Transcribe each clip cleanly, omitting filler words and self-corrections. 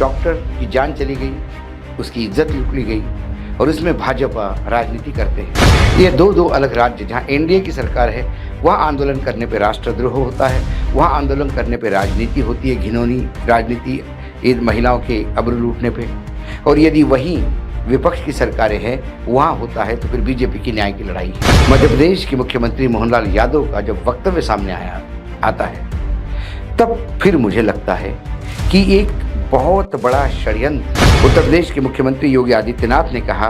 Doctor की जान चली गई, उसकी इज्जत लूट ली गई और उसमें भाजपा राजनीति करते हैं। ये दो अलग राज्य, जहाँ एनडीए की सरकार है वहाँ आंदोलन करने पे राष्ट्रद्रोह होता है, वहाँ आंदोलन करने पे राजनीति होती है, घिनौनी राजनीति, इन महिलाओं के अब्रू लूटने पे। और यदि वहीं विपक्ष की सरकारें हैं वहाँ होता है तो फिर बीजेपी की न्याय की लड़ाई है। मध्य प्रदेश के मुख्यमंत्री मोहनलाल यादव का जब वक्तव्य सामने आता है तब फिर मुझे लगता है कि एक बहुत बड़ा षड्यंत्र। उत्तर प्रदेश के मुख्यमंत्री योगी आदित्यनाथ ने कहा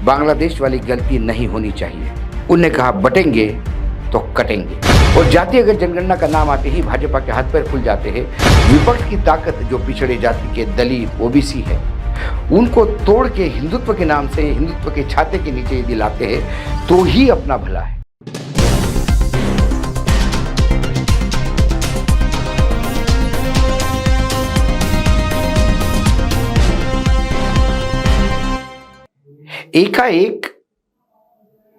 बांग्लादेश वाली गलती नहीं होनी चाहिए। उन्होंने कहा बटेंगे तो कटेंगे। और जातीय अगर जनगणना का नाम आते ही भाजपा के हाथ पैर खुल जाते हैं। विपक्ष की ताकत जो पिछड़े जाति के दलित ओबीसी है उनको तोड़ के हिंदुत्व के नाम से हिंदुत्व के छाते के नीचे यदि लाते हैं तो ही अपना भला है। एकाएक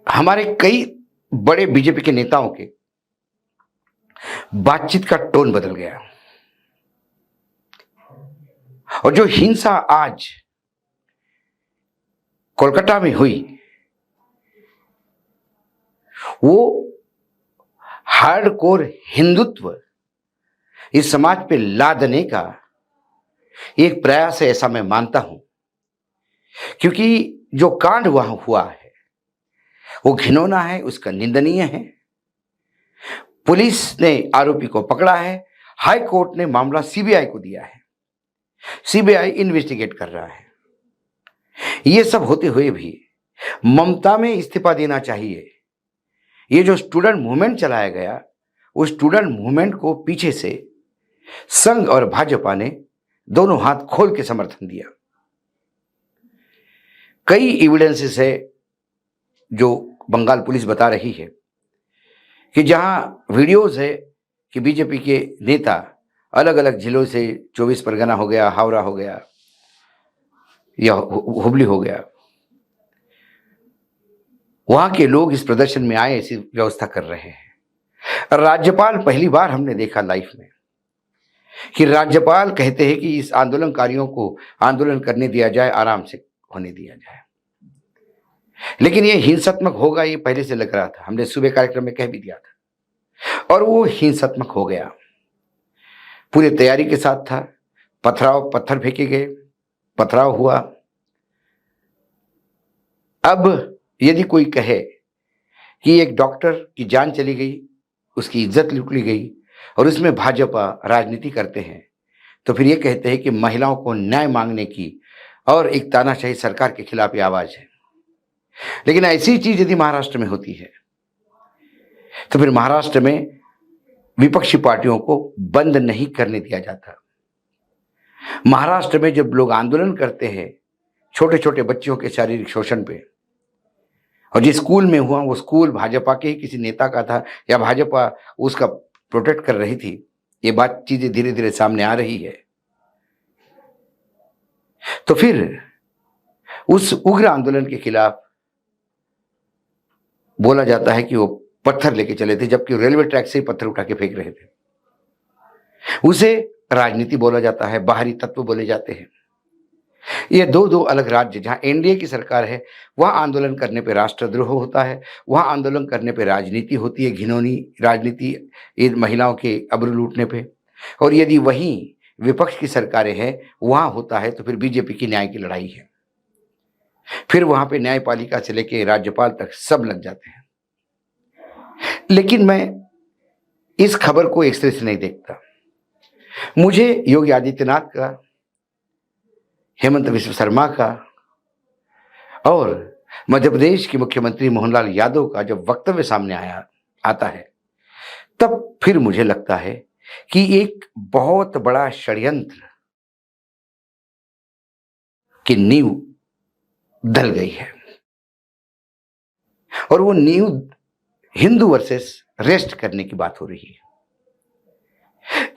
हमारे कई बड़े बीजेपी के नेताओं के बातचीत का टोन बदल गया और जो हिंसा आज कोलकाता में हुई वो हार्डकोर हिंदुत्व इस समाज पे लादने का एक प्रयास है, ऐसा मैं मानता हूं। क्योंकि जो कांड वहां हुआ है वो घिनौना है, उसका निंदनीय है। पुलिस ने आरोपी को पकड़ा है, हाई कोर्ट ने मामला सीबीआई को दिया है, सीबीआई इन्वेस्टिगेट कर रहा है। ये सब होते हुए भी ममता में इस्तीफा देना चाहिए। ये जो स्टूडेंट मूवमेंट चलाया गया उस स्टूडेंट मूवमेंट को पीछे से संघ और भाजपा ने दोनों हाथ खोल के समर्थन दिया। कई एविडेंसेस है जो बंगाल पुलिस बता रही है कि जहां वीडियोस है कि बीजेपी के नेता अलग अलग जिलों से 24 परगना हो गया, हावड़ा हो गया या हुबली हो गया, वहां के लोग इस प्रदर्शन में आए, ऐसी व्यवस्था कर रहे हैं। राज्यपाल पहली बार हमने देखा लाइफ में कि राज्यपाल कहते हैं कि इस आंदोलनकारियों को आंदोलन करने दिया जाए, आराम से होने दिया जाए। लेकिन ये हिंसात्मक होगा ये पहले से लग रहा था, हमने सुबह कार्यक्रम में कह भी दिया था और वो हिंसात्मक हो गया। पूरी तैयारी के साथ था, पत्थर फेंके गए, पथराव हुआ। अब यदि कोई कहे कि एक डॉक्टर की जान चली गई, उसकी इज्जत लूट ली गई और उसमें भाजपा राजनीति करते हैं तो फिर ये कहते हैं कि महिलाओं को न्याय मांगने की और एक तानाशाही सरकार के खिलाफ ये आवाज है। लेकिन ऐसी चीज यदि महाराष्ट्र में होती है तो फिर महाराष्ट्र में विपक्षी पार्टियों को बंद नहीं करने दिया जाता। महाराष्ट्र में जब लोग आंदोलन करते हैं छोटे छोटे बच्चों के शारीरिक शोषण पे, और जिस स्कूल में हुआ वो स्कूल भाजपा के ही किसी नेता का था या भाजपा उसका प्रोटेक्ट कर रही थी, ये बात चीजें धीरे धीरे सामने आ रही है। तो फिर उस उग्र आंदोलन के खिलाफ बोला जाता है कि वो पत्थर लेके चले थे, जबकि रेलवे ट्रैक से ही पत्थर उठा के फेंक रहे थे। उसे राजनीति बोला जाता है, बाहरी तत्व बोले जाते हैं। ये दो अलग राज्य, जहां एनडीए की सरकार है वहां आंदोलन करने पे राष्ट्रद्रोह होता है, वहां आंदोलन करने पे राजनीति होती है, घिनौनी राजनीति, इन महिलाओं के अब्रू लूटने पे। और यदि वहीं विपक्ष की सरकारें हैं वहां होता है तो फिर बीजेपी की न्याय की लड़ाई है। फिर वहां पे न्यायपालिका से लेके राज्यपाल तक सब लग जाते हैं। लेकिन मैं इस खबर को एक तरह से नहीं देखता। मुझे योगी आदित्यनाथ का, हेमंत बिस्वा शर्मा का और मध्य प्रदेश के मुख्यमंत्री मोहनलाल यादव का जब वक्तव्य सामने आता है तब फिर मुझे लगता है कि एक बहुत बड़ा षड्यंत्र की नींव धल गई है। और वो नींव हिंदू वर्सेस रेस्ट करने की बात हो रही है।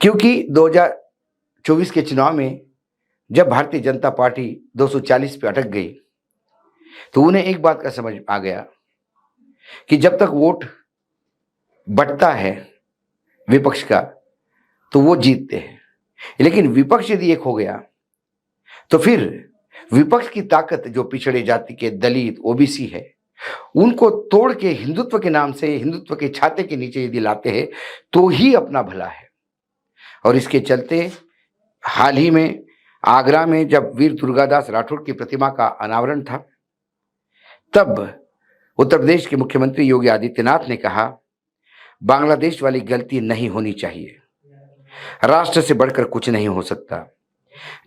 क्योंकि 2024 के चुनाव में जब भारतीय जनता पार्टी 240 पे अटक गई तो उन्हें एक बात का समझ आ गया कि जब तक वोट बंटता है विपक्ष का तो वो जीतते हैं, लेकिन विपक्ष यदि एक हो गया तो फिर विपक्ष की ताकत जो पिछड़े जाति के दलित ओबीसी है, उनको तोड़ के हिंदुत्व के नाम से, हिंदुत्व के छाते के नीचे यदि लाते हैं तो ही अपना भला है। और इसके चलते हाल ही में आगरा में जब वीर दुर्गादास राठौड़ की प्रतिमा का अनावरण था, तब उत्तर प्रदेश के मुख्यमंत्री योगी आदित्यनाथ ने कहा, बांग्लादेश वाली गलती नहीं होनी चाहिए। राष्ट्र से बढ़कर कुछ नहीं हो सकता।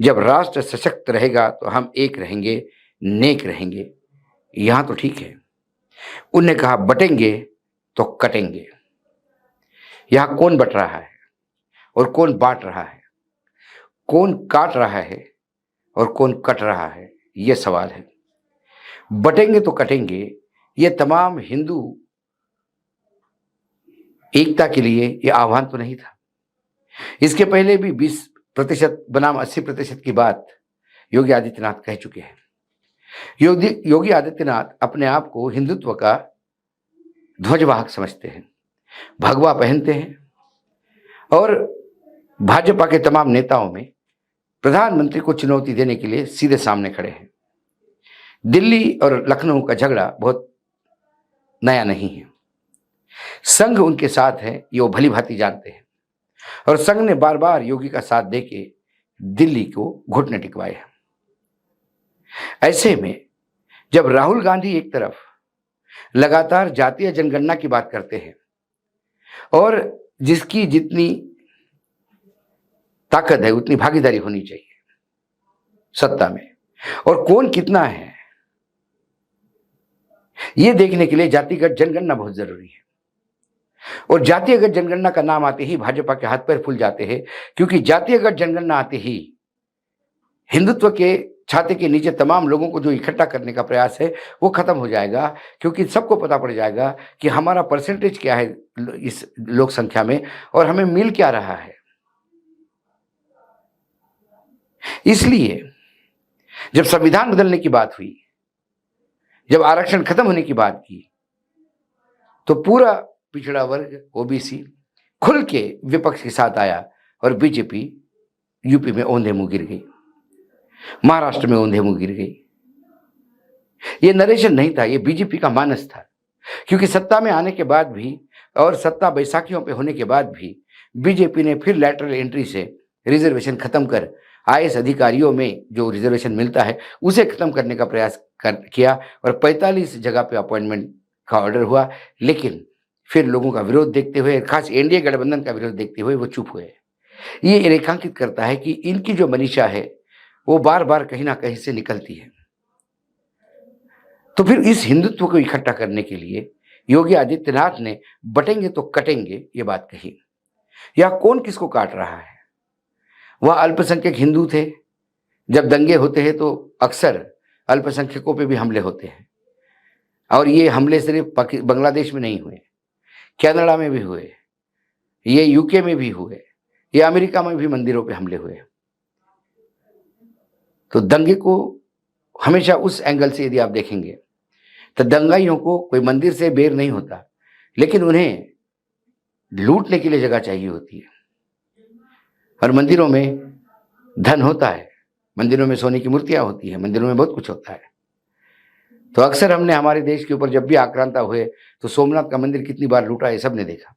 जब राष्ट्र सशक्त रहेगा तो हम एक रहेंगे, नेक रहेंगे। यहां तो ठीक है। उनने कहा, बटेंगे तो कटेंगे। यहां कौन बट रहा है और कौन बांट रहा है, कौन काट रहा है और कौन कट रहा है, यह सवाल है। बटेंगे तो कटेंगे, यह तमाम हिंदू एकता के लिए यह आह्वान तो नहीं था। इसके पहले भी 20% बनाम 80% की बात योगी आदित्यनाथ कह चुके हैं। योगी आदित्यनाथ अपने आप को हिंदुत्व का ध्वजवाहक समझते हैं, भगवा पहनते हैं और भाजपा के तमाम नेताओं में प्रधानमंत्री को चुनौती देने के लिए सीधे सामने खड़े हैं। दिल्ली और लखनऊ का झगड़ा बहुत नया नहीं है। संघ उनके साथ है, ये वो भली भांति जानते हैं। और संघ ने बार बार योगी का साथ देके दिल्ली को घुटने टिकवाए हैं। ऐसे में जब राहुल गांधी एक तरफ लगातार जातीय जनगणना की बात करते हैं और जिसकी जितनी ताकत है उतनी भागीदारी होनी चाहिए सत्ता में, और कौन कितना है यह देखने के लिए जातिगत जनगणना बहुत जरूरी है। और जातीयगत जनगणना का नाम आते ही भाजपा के हाथ पैर फूल जाते हैं, क्योंकि जातीयगत जनगणना आते ही हिंदुत्व के छाते के नीचे तमाम लोगों को जो इकट्ठा करने का प्रयास है वो खत्म हो जाएगा, क्योंकि सबको पता पड़ जाएगा कि हमारा परसेंटेज क्या है इस लोक संख्या में और हमें मिल क्या रहा है। इसलिए जब संविधान बदलने की बात हुई, जब आरक्षण खत्म होने की बात की, तो पूरा पिछड़ा वर्ग ओबीसी खुल के विपक्ष के साथ आया और बीजेपी यूपी में औंधे मुंह गिर गई, महाराष्ट्र में औंधे मुंह गिर गई। यह नरेशन नहीं था, यह बीजेपी का मानस था। क्योंकि सत्ता में आने के बाद भी और सत्ता बैसाखियों पे होने के बाद भी बीजेपी ने फिर लैटरल एंट्री से रिजर्वेशन खत्म कर आईएएस अधिकारियों में जो रिजर्वेशन मिलता है उसे खत्म करने का प्रयास किया और 45 जगह पे अपॉइंटमेंट का ऑर्डर हुआ। लेकिन फिर लोगों का विरोध देखते हुए, खास एनडीए गठबंधन का विरोध देखते हुए वो चुप हुए। ये रेखांकित करता है कि इनकी जो मनीषा है वो बार बार कहीं ना कहीं से निकलती है। तो फिर इस हिंदुत्व को इकट्ठा करने के लिए योगी आदित्यनाथ ने बटेंगे तो कटेंगे ये बात कही। या कौन किसको काट रहा है? वह अल्पसंख्यक हिंदू थे। जब दंगे होते हैं तो अक्सर अल्पसंख्यकों पे भी हमले होते हैं, और ये हमले सिर्फ बांग्लादेश में नहीं हुए, कनाडा में भी हुए, ये यूके में भी हुए, ये अमेरिका में भी मंदिरों पे हमले हुए। तो दंगे को हमेशा उस एंगल से यदि आप देखेंगे तो दंगाइयों को कोई मंदिर से बेर नहीं होता, लेकिन उन्हें लूटने के लिए जगह चाहिए होती है। और मंदिरों में धन होता है, मंदिरों में सोने की मूर्तियां होती है, मंदिरों में बहुत कुछ होता है। तो अक्सर हमने हमारे देश के ऊपर जब भी आक्रांता हुए तो सोमनाथ का मंदिर कितनी बार लूटा है सबने देखा।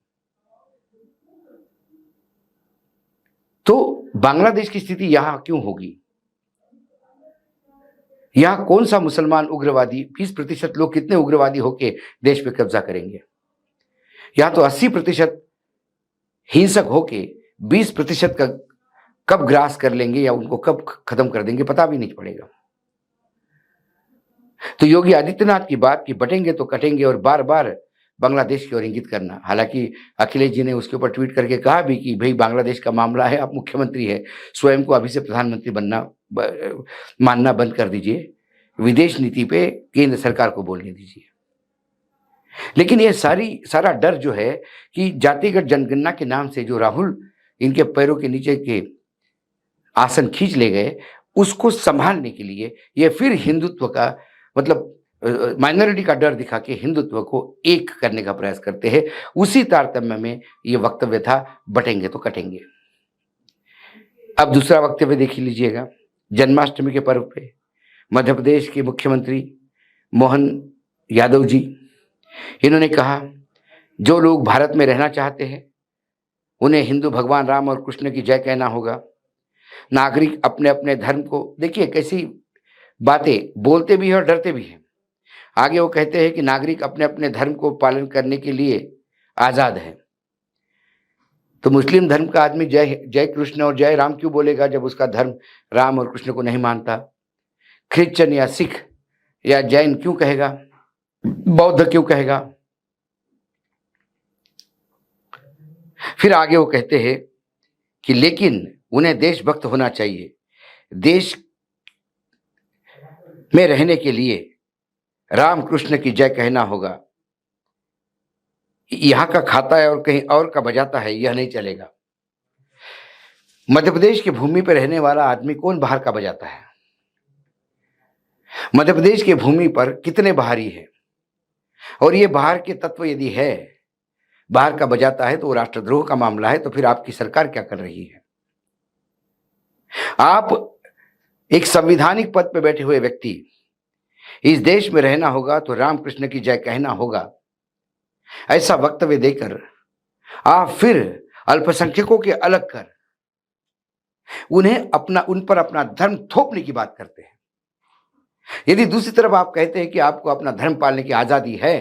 तो बांग्लादेश की स्थिति यहां क्यों होगी? यहां कौन सा मुसलमान उग्रवादी, 20% लोग कितने उग्रवादी होके देश पे कब्जा करेंगे? यहां तो 80% हिंसक होके 20% का कब ग्रास कर लेंगे या उनको कब खत्म कर देंगे पता भी नहीं पड़ेगा। तो योगी आदित्यनाथ की बात कि बटेंगे तो कटेंगे और बार बार बांग्लादेश की ओर इंगित करना, हालांकि अखिलेश जी ने उसके ऊपर ट्वीट करके कहा भी कि भाई बांग्लादेश का मामला है, आप मुख्यमंत्री है, स्वयं को अभी से प्रधानमंत्री मानना बंद कर दीजिए, विदेश नीति पे केंद्र सरकार को बोलने दीजिए। लेकिन ये सारा डर जो है कि जातिगत जनगणना के नाम से जो राहुल इनके पैरों के नीचे के आसन खींच ले गए, उसको संभालने के लिए ये फिर हिंदुत्व का मतलब माइनॉरिटी का डर दिखा के हिंदुत्व को एक करने का प्रयास करते हैं। उसी तारतम्य में ये वक्तव्य था, बटेंगे तो कटेंगे। अब दूसरा वक्तव्य देख लीजिएगा। जन्माष्टमी के पर्व पे मध्य प्रदेश के मुख्यमंत्री मोहन यादव जी, इन्होंने कहा जो लोग भारत में रहना चाहते हैं उन्हें हिंदू भगवान राम और कृष्ण की जय कहना होगा। नागरिक अपने अपने धर्म को, देखिए कैसी बातें बोलते भी हैं और डरते भी हैं। आगे वो कहते हैं कि नागरिक अपने अपने धर्म को पालन करने के लिए आजाद है। तो मुस्लिम धर्म का आदमी जय जय कृष्ण और जय राम क्यों बोलेगा जब उसका धर्म राम और कृष्ण को नहीं मानता? क्रिश्चियन या सिख या जैन क्यों कहेगा? बौद्ध क्यों कहेगा? फिर आगे वो कहते हैं कि लेकिन उन्हें देशभक्त होना चाहिए। देश में रहने के लिए राम कृष्ण की जय कहना होगा। यहां का खाता है और कहीं और का बजाता है, यह नहीं चलेगा। मध्य प्रदेश की भूमि पर रहने वाला आदमी कौन बाहर का बजाता है? मध्य प्रदेश की भूमि पर कितने बाहरी हैं? और ये बाहर के तत्व यदि है, बाहर का बजाता है तो वो राष्ट्रद्रोह का मामला है। तो फिर आपकी सरकार क्या कर रही है? आप एक संवैधानिक पद पर बैठे हुए व्यक्ति, इस देश में रहना होगा तो रामकृष्ण की जय कहना होगा, ऐसा वक्तव्य देकर आप फिर अल्पसंख्यकों के अलग कर उन पर अपना धर्म थोपने की बात करते हैं। यदि दूसरी तरफ आप कहते हैं कि आपको अपना धर्म पालने की आजादी है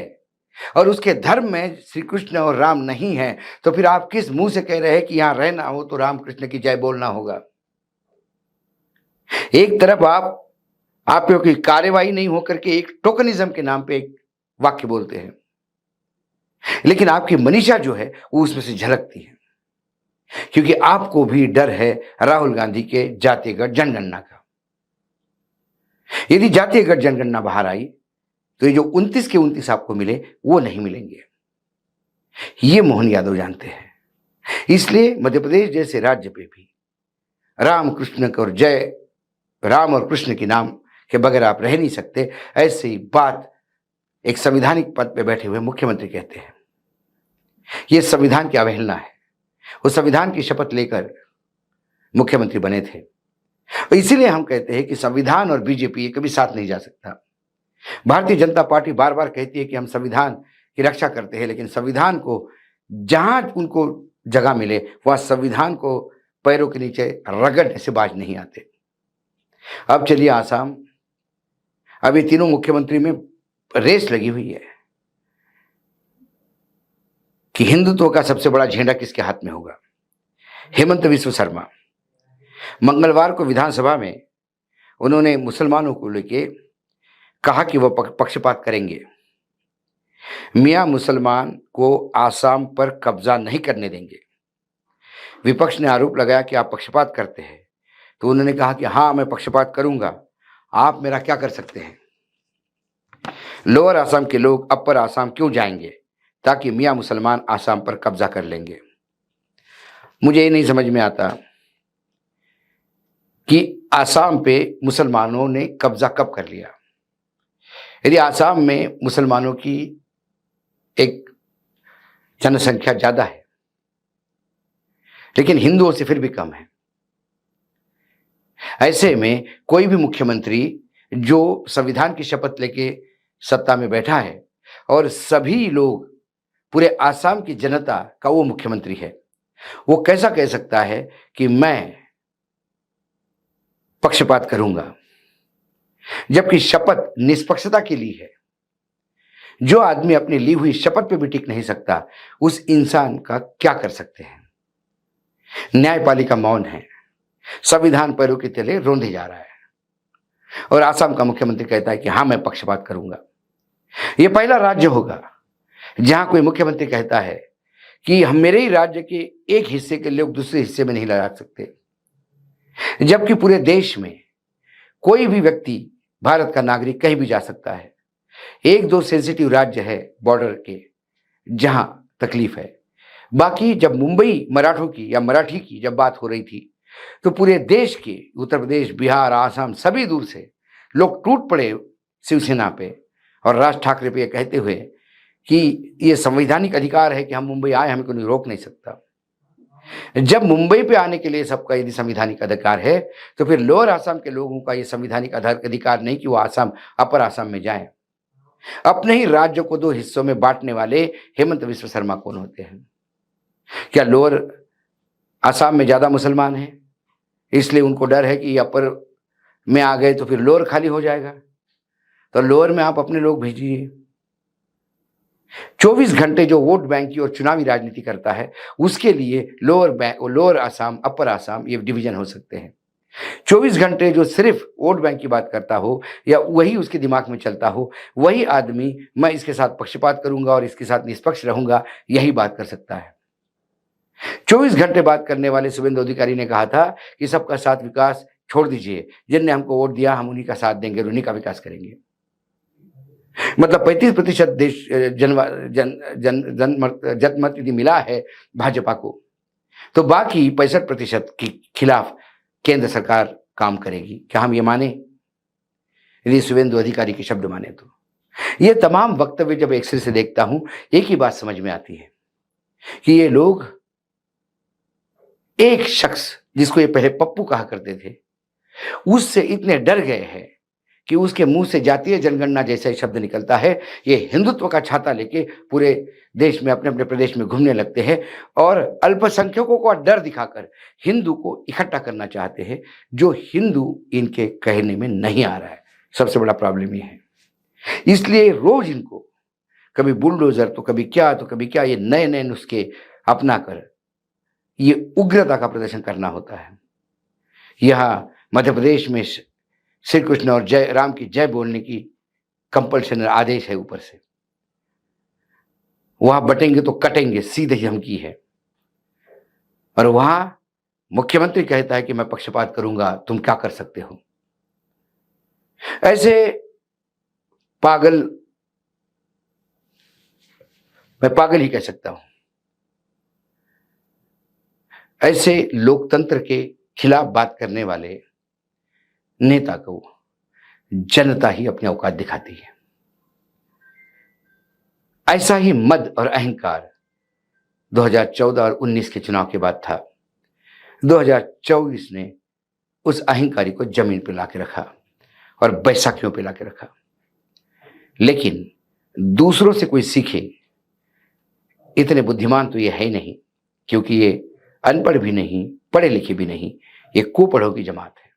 और उसके धर्म में श्री कृष्ण और राम नहीं है, तो फिर आप किस मुंह से कह रहे हैं कि यहां रहना हो तो रामकृष्ण की जय बोलना होगा? एक तरफ आप की कार्यवाही नहीं होकर के एक टोकनिज्म के नाम पे एक वाक्य बोलते हैं, लेकिन आपकी मनीषा जो है वो उसमें से झलकती है, क्योंकि आपको भी डर है राहुल गांधी के जातिगत जनगणना का। यदि जातिगत जनगणना बाहर आई तो ये जो 29 के 29 आपको मिले वो नहीं मिलेंगे। ये मोहन यादव जानते हैं। इसलिए मध्य प्रदेश जैसे राज्य पे भी राम कृष्ण और जय राम और कृष्ण के नाम के बगैर आप रह नहीं सकते, ऐसी बात एक संवैधानिक पद पे बैठे हुए मुख्यमंत्री कहते हैं। यह संविधान की अवहेलना है। वो संविधान की शपथ लेकर मुख्यमंत्री बने थे। इसीलिए हम कहते हैं कि संविधान और बीजेपी ये कभी साथ नहीं जा सकता। भारतीय जनता पार्टी बार बार कहती है कि हम संविधान की रक्षा करते हैं, लेकिन संविधान को जहां उनको जगह मिले वहां संविधान को पैरों के नीचे रगड़ने से बाज नहीं आते। अब चलिए आसाम। अब ये तीनों मुख्यमंत्री में रेस लगी हुई है कि हिंदुत्व का सबसे बड़ा झंडा किसके हाथ में होगा। हेमंत बिस्वा शर्मा मंगलवार को विधानसभा में उन्होंने मुसलमानों को लेके कहा कि वह पक्षपात करेंगे। मियां मुसलमान को आसाम पर कब्जा नहीं करने देंगे। विपक्ष ने आरोप लगाया कि आप पक्षपात करते हैं, तो उन्होंने कहा कि हाँ, मैं पक्षपात करूंगा, आप मेरा क्या कर सकते हैं। लोअर आसाम के लोग अपर आसाम क्यों जाएंगे ताकि मियां मुसलमान आसाम पर कब्जा कर लेंगे। मुझे ये नहीं समझ में आता कि आसाम पे मुसलमानों ने कब्जा कब कर लिया। यदि आसाम में मुसलमानों की एक जनसंख्या ज्यादा है लेकिन हिंदुओं से फिर भी कम है, ऐसे में कोई भी मुख्यमंत्री जो संविधान की शपथ लेके सत्ता में बैठा है और सभी लोग पूरे आसाम की जनता का वो मुख्यमंत्री है, वो कैसा कह सकता है कि मैं पक्षपात करूंगा, जबकि शपथ निष्पक्षता के लिए है। जो आदमी अपनी ली हुई शपथ पे भी टिक नहीं सकता, उस इंसान का क्या कर सकते हैं। न्यायपालिका मौन है, संविधान पैरों के तले रौंदे जा रहा है और आसाम का मुख्यमंत्री कहता है कि हाँ, मैं पक्षपात करूंगा। यह पहला राज्य होगा जहां कोई मुख्यमंत्री कहता है कि हम मेरे ही राज्य के एक हिस्से के लोग दूसरे हिस्से में नहीं लड़ा सकते, जबकि पूरे देश में कोई भी व्यक्ति भारत का नागरिक कहीं भी जा सकता है। एक दो सेंसिटिव राज्य है बॉर्डर के जहां तकलीफ है, बाकी जब मुंबई मराठों की या मराठी की जब बात हो रही थी तो पूरे देश के उत्तर प्रदेश, बिहार, आसाम सभी दूर से लोग टूट पड़े शिवसेना पे और राज ठाकरे पे कहते हुए कि ये संवैधानिक अधिकार है कि हम मुंबई आए, हमें कोई रोक नहीं सकता। जब मुंबई पे आने के लिए सबका यदि संवैधानिक अधिकार है, तो फिर लोअर आसाम के लोगों का ये संवैधानिक अधिकार नहीं कि वो आसाम, अपर आसाम में जाएं। अपने ही राज्य को दो हिस्सों में बांटने वाले हेमंत विश्व शर्मा कौन होते हैं? क्या लोअर आसाम में ज्यादा मुसलमान हैं, इसलिए उनको डर है कि अपर में आ गए तो फिर लोअर खाली हो जाएगा, तो लोअर में आप अपने लोग भेजिए। 24 घंटे जो वोट बैंक की और चुनावी राजनीति करता है, उसके लिए लोअर आसाम, अपर आसाम, ये डिवीजन हो सकते हैं। 24 घंटे जो सिर्फ वोट बैंक की बात करता हो या वही उसके दिमाग में चलता हो, वही आदमी मैं इसके साथ पक्षपात करूंगा और इसके साथ निष्पक्ष रहूंगा, यही बात कर सकता है। 24 घंटे बात करने वाले शुभेंदु अधिकारी ने कहा था कि सबका साथ विकास छोड़ दीजिए, जिनने हमको वोट दिया हम उन्हीं का साथ देंगे, उन्हीं का विकास करेंगे। मतलब 35% देश जनमत यदि मिला है भाजपा को, तो बाकी 65% के खिलाफ केंद्र सरकार काम करेगी। क्या हम ये माने? यदि शुभेंदु अधिकारी के शब्द माने तो ये तमाम वक्तव्य जब एक सिर से देखता हूं, एक ही बात समझ में आती है कि ये लोग एक शख्स जिसको ये पहले पप्पू कहा करते थे, उससे इतने डर गए हैं कि उसके मुंह से जातीय जनगणना जैसा शब्द निकलता है, ये हिंदुत्व का छाता लेके पूरे देश में, अपने अपने प्रदेश में घूमने लगते हैं और अल्पसंख्यकों को डर दिखाकर हिंदू को इकट्ठा करना चाहते हैं, जो हिंदू इनके कहने में नहीं आ रहा है। सबसे बड़ा प्रॉब्लम ये है। इसलिए रोज इनको कभी बुलडोजर तो कभी क्या ये नए नए नुस्खे अपनाकर ये उग्रता का प्रदर्शन करना होता है। यहां मध्य प्रदेश में श्री कृष्ण और जय राम की जय बोलने की कंपल्शन आदेश है ऊपर से, वहां बटेंगे तो कटेंगे सीधे धमकी है, और वहां मुख्यमंत्री कहता है कि मैं पक्षपात करूंगा, तुम क्या कर सकते हो? ऐसे पागल, मैं पागल ही कह सकता हूं, ऐसे लोकतंत्र के खिलाफ बात करने वाले नेता को जनता ही अपनी औकात दिखाती है। ऐसा ही मद और अहंकार 2014 और 19 के चुनाव के बाद था। 2024 ने उस अहंकारी को जमीन पर लाके रखा और बैसाखियों पे लाके रखा। लेकिन दूसरों से कोई सीखे, इतने बुद्धिमान तो ये है ही नहीं, क्योंकि ये अनपढ़ भी नहीं, पढ़े लिखे भी नहीं, ये कुपढ़ों की जमात है।